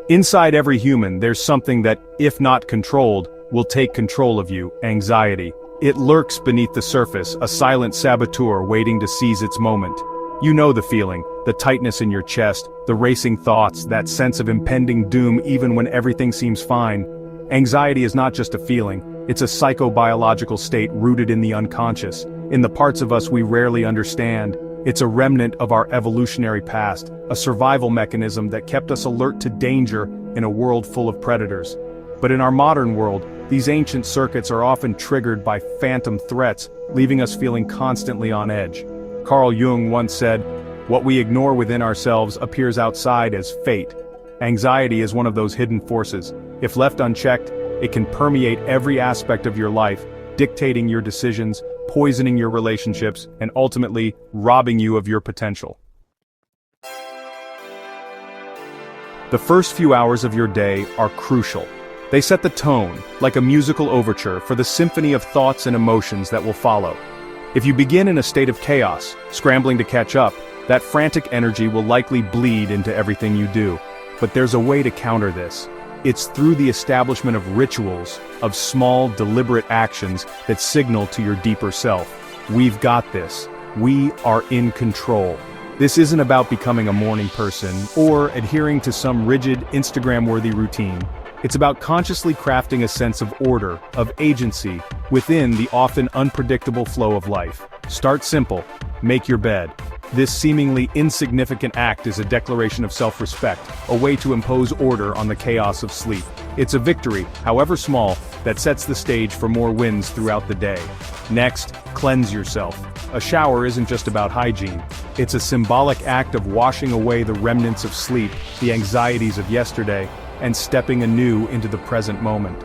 Inside every human, there's something that, if not controlled, will take control of you: anxiety. It lurks beneath the surface, a silent saboteur waiting to seize its moment. You know the feeling, the tightness in your chest, the racing thoughts, that sense of impending doom even when everything seems fine. Anxiety is not just a feeling, it's a psychobiological state rooted in the unconscious, in the parts of us we rarely understand. It's a remnant of our evolutionary past, a survival mechanism that kept us alert to danger in a world full of predators. But in our modern world, these ancient circuits are often triggered by phantom threats, leaving us feeling constantly on edge. Carl Jung once said, "What we ignore within ourselves appears outside as fate." Anxiety is one of those hidden forces. If left unchecked, it can permeate every aspect of your life, dictating your decisions, poisoning your relationships, and ultimately, robbing you of your potential. The first few hours of your day are crucial. They set the tone, like a musical overture, for the symphony of thoughts and emotions that will follow. If you begin in a state of chaos, scrambling to catch up, that frantic energy will likely bleed into everything you do. But there's a way to counter this. It's through the establishment of rituals, of small, deliberate actions that signal to your deeper self. We've got this. We are in control. This isn't about becoming a morning person or adhering to some rigid, Instagram-worthy routine. It's about consciously crafting a sense of order, of agency, within the often unpredictable flow of life. Start simple. Make your bed. This seemingly insignificant act is a declaration of self-respect, a way to impose order on the chaos of sleep. It's a victory, however small, that sets the stage for more wins throughout the day. Next, cleanse yourself. A shower isn't just about hygiene. It's a symbolic act of washing away the remnants of sleep, the anxieties of yesterday, and stepping anew into the present moment.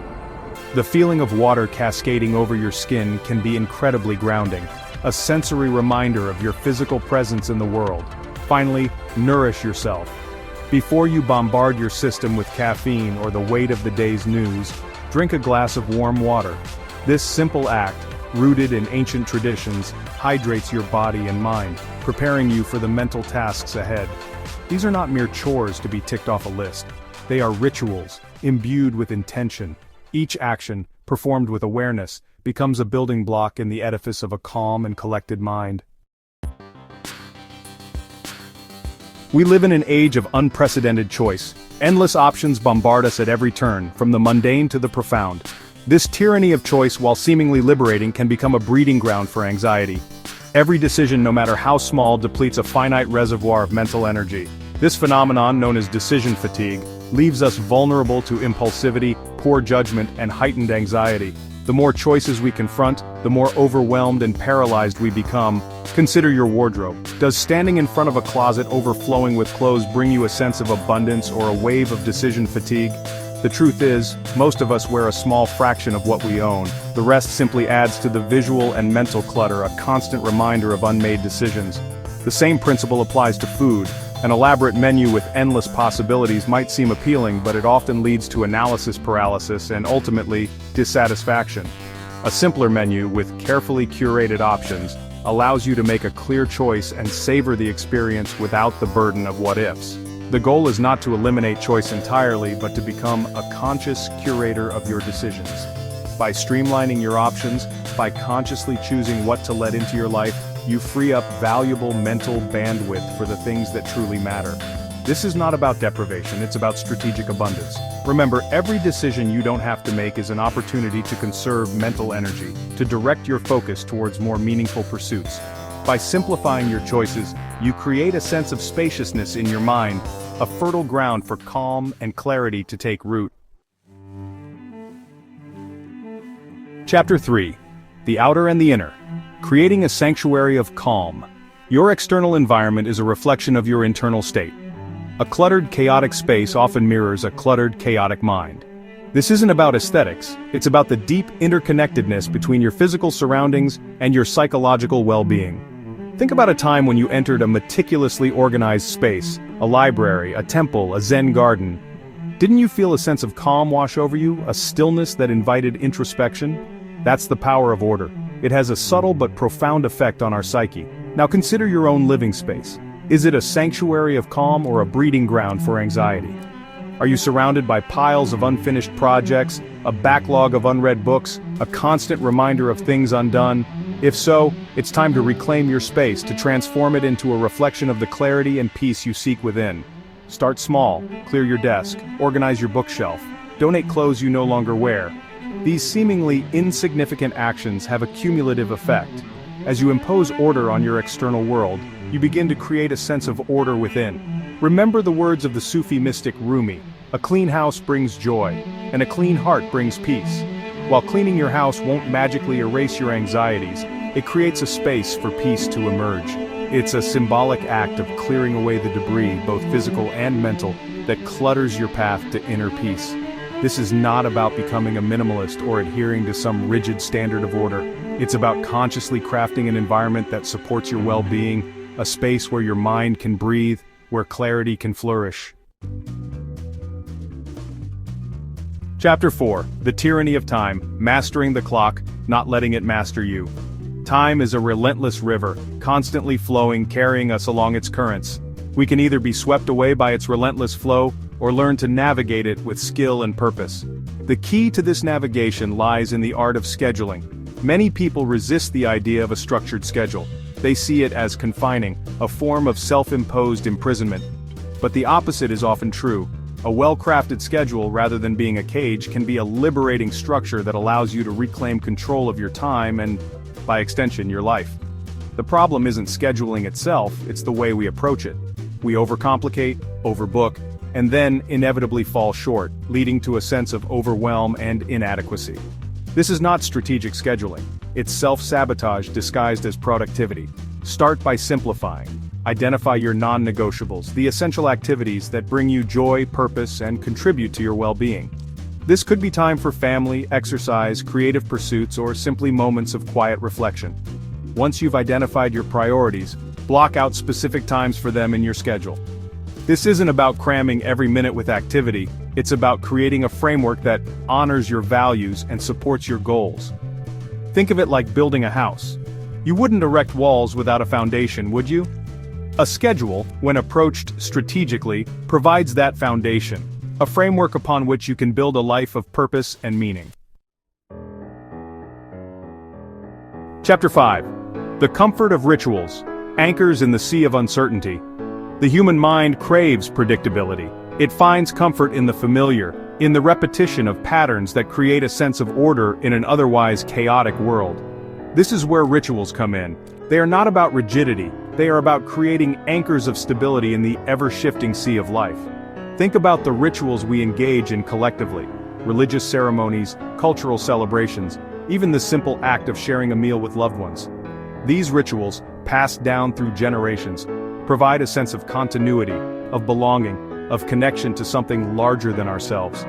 The feeling of water cascading over your skin can be incredibly grounding, a sensory reminder of your physical presence in the world. Finally, nourish yourself. Before you bombard your system with caffeine or the weight of the day's news, drink a glass of warm water. This simple act, rooted in ancient traditions, hydrates your body and mind, preparing you for the mental tasks ahead. These are not mere chores to be ticked off a list. They are rituals, imbued with intention. Each action, performed with awareness, becomes a building block in the edifice of a calm and collected mind. We live in an age of unprecedented choice. Endless options bombard us at every turn, from the mundane to the profound. This tyranny of choice, while seemingly liberating, can become a breeding ground for anxiety. Every decision, no matter how small, depletes a finite reservoir of mental energy. This phenomenon, known as decision fatigue, leaves us vulnerable to impulsivity, poor judgment, and heightened anxiety. The more choices we confront, the more overwhelmed and paralyzed we become. Consider your wardrobe. Does standing in front of a closet overflowing with clothes bring you a sense of abundance or a wave of decision fatigue? The truth is, most of us wear a small fraction of what we own. The rest simply adds to the visual and mental clutter, a constant reminder of unmade decisions. The same principle applies to food. An elaborate menu with endless possibilities might seem appealing, but it often leads to analysis paralysis and ultimately, dissatisfaction. A simpler menu with carefully curated options allows you to make a clear choice and savor the experience without the burden of what-ifs. The goal is not to eliminate choice entirely, but to become a conscious curator of your decisions. By streamlining your options, by consciously choosing what to let into your life, you free up valuable mental bandwidth for the things that truly matter. This is not about deprivation, it's about strategic abundance. Remember, every decision you don't have to make is an opportunity to conserve mental energy, to direct your focus towards more meaningful pursuits. By simplifying your choices, you create a sense of spaciousness in your mind, a fertile ground for calm and clarity to take root. Chapter 3. The Outer and the Inner. Creating a sanctuary of calm. Your external environment is a reflection of your internal state. A cluttered, chaotic space often mirrors a cluttered, chaotic mind. This isn't about aesthetics, it's about the deep interconnectedness between your physical surroundings and your psychological well-being. Think about a time when you entered a meticulously organized space, a library, a temple, a Zen garden. Didn't you feel a sense of calm wash over you, a stillness that invited introspection? That's the power of order. It has a subtle but profound effect on our psyche. Now consider your own living space. Is it a sanctuary of calm or a breeding ground for anxiety? Are you surrounded by piles of unfinished projects, a backlog of unread books, a constant reminder of things undone? If so, it's time to reclaim your space, to transform it into a reflection of the clarity and peace you seek within. Start small, clear your desk, organize your bookshelf, donate clothes you no longer wear. These seemingly insignificant actions have a cumulative effect. As you impose order on your external world, you begin to create a sense of order within. Remember the words of the Sufi mystic Rumi: "A clean house brings joy, and a clean heart brings peace." While cleaning your house won't magically erase your anxieties, it creates a space for peace to emerge. It's a symbolic act of clearing away the debris, both physical and mental, that clutters your path to inner peace. This is not about becoming a minimalist or adhering to some rigid standard of order. It's about consciously crafting an environment that supports your well-being, a space where your mind can breathe, where clarity can flourish. Chapter 4. The Tyranny of Time, Mastering the Clock, Not Letting It Master You. Time is a relentless river, constantly flowing, carrying us along its currents. We can either be swept away by its relentless flow, or learn to navigate it with skill and purpose. The key to this navigation lies in the art of scheduling. Many people resist the idea of a structured schedule. They see it as confining, a form of self-imposed imprisonment. But the opposite is often true. A well-crafted schedule, rather than being a cage, can be a liberating structure that allows you to reclaim control of your time and, by extension, your life. The problem isn't scheduling itself, it's the way we approach it. We overcomplicate, overbook, and then inevitably fall short, leading to a sense of overwhelm and inadequacy. This is not strategic scheduling. It's self-sabotage disguised as productivity. Start by simplifying. Identify your non-negotiables, the essential activities that bring you joy, purpose, and contribute to your well-being. This could be time for family, exercise, creative pursuits, or simply moments of quiet reflection. Once you've identified your priorities, block out specific times for them in your schedule. This isn't about cramming every minute with activity, it's about creating a framework that honors your values and supports your goals. Think of it like building a house. You wouldn't erect walls without a foundation, would you? A schedule, when approached strategically, provides that foundation, a framework upon which you can build a life of purpose and meaning. Chapter 5. The Comfort of Rituals, Anchors in the Sea of Uncertainty. The human mind craves predictability. It finds comfort in the familiar, in the repetition of patterns that create a sense of order in an otherwise chaotic world. This is where rituals come in. They are not about rigidity, they are about creating anchors of stability in the ever-shifting sea of life. Think about the rituals we engage in collectively: religious ceremonies, cultural celebrations, even the simple act of sharing a meal with loved ones. These rituals, passed down through generations, provide a sense of continuity, of belonging, of connection to something larger than ourselves.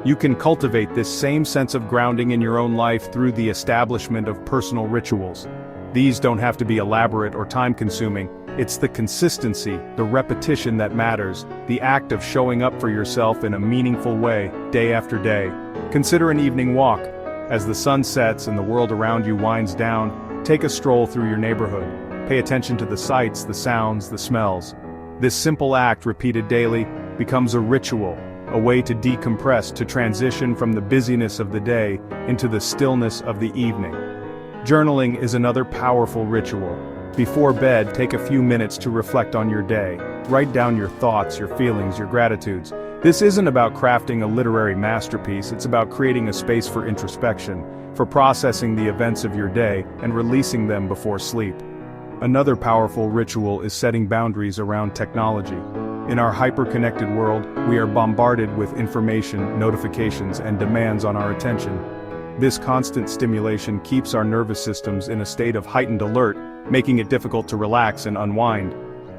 You can cultivate this same sense of grounding in your own life through the establishment of personal rituals. These don't have to be elaborate or time-consuming. It's the consistency, the repetition that matters, the act of showing up for yourself in a meaningful way, day after day. Consider an evening walk. As the sun sets and the world around you winds down, take a stroll through your neighborhood. Pay attention to the sights, the sounds, the smells. This simple act, repeated daily, becomes a ritual, a way to decompress, to transition from the busyness of the day into the stillness of the evening. Journaling is another powerful ritual. Before bed, take a few minutes to reflect on your day. Write down your thoughts, your feelings, your gratitudes. This isn't about crafting a literary masterpiece, it's about creating a space for introspection, for processing the events of your day and releasing them before sleep. Another powerful ritual is setting boundaries around technology. In our hyper-connected world, we are bombarded with information, notifications, and demands on our attention. This constant stimulation keeps our nervous systems in a state of heightened alert, making it difficult to relax and unwind.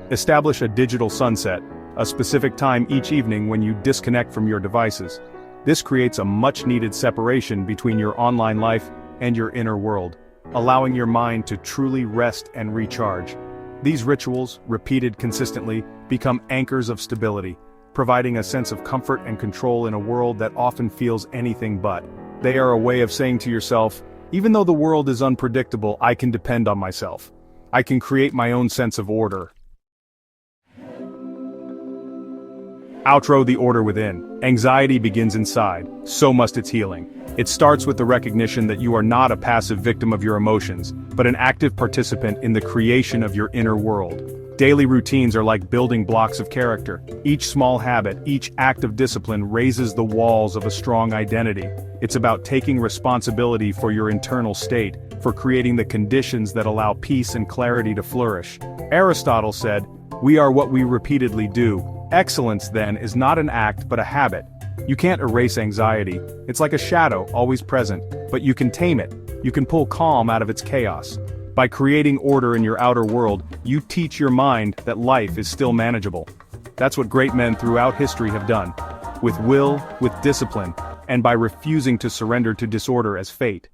Establish a digital sunset, a specific time each evening when you disconnect from your devices. This creates a much-needed separation between your online life and your inner world, allowing your mind to truly rest and recharge. These rituals, repeated consistently, become anchors of stability, providing a sense of comfort and control in a world that often feels anything but. They are a way of saying to yourself, even though the world is unpredictable, I can depend on myself. I can create my own sense of order. Outro: the order within. Anxiety begins inside, so must its healing. It starts with the recognition that you are not a passive victim of your emotions, but an active participant in the creation of your inner world. Daily routines are like building blocks of character. Each small habit, each act of discipline raises the walls of a strong identity. It's about taking responsibility for your internal state, for creating the conditions that allow peace and clarity to flourish. Aristotle said, "We are what we repeatedly do." Excellence, then, is not an act but a habit. You can't erase anxiety. It's like a shadow, always present, but you can tame it. You can pull calm out of its chaos. By creating order in your outer world, you teach your mind that life is still manageable. That's what great men throughout history have done. With will, with discipline, and by refusing to surrender to disorder as fate.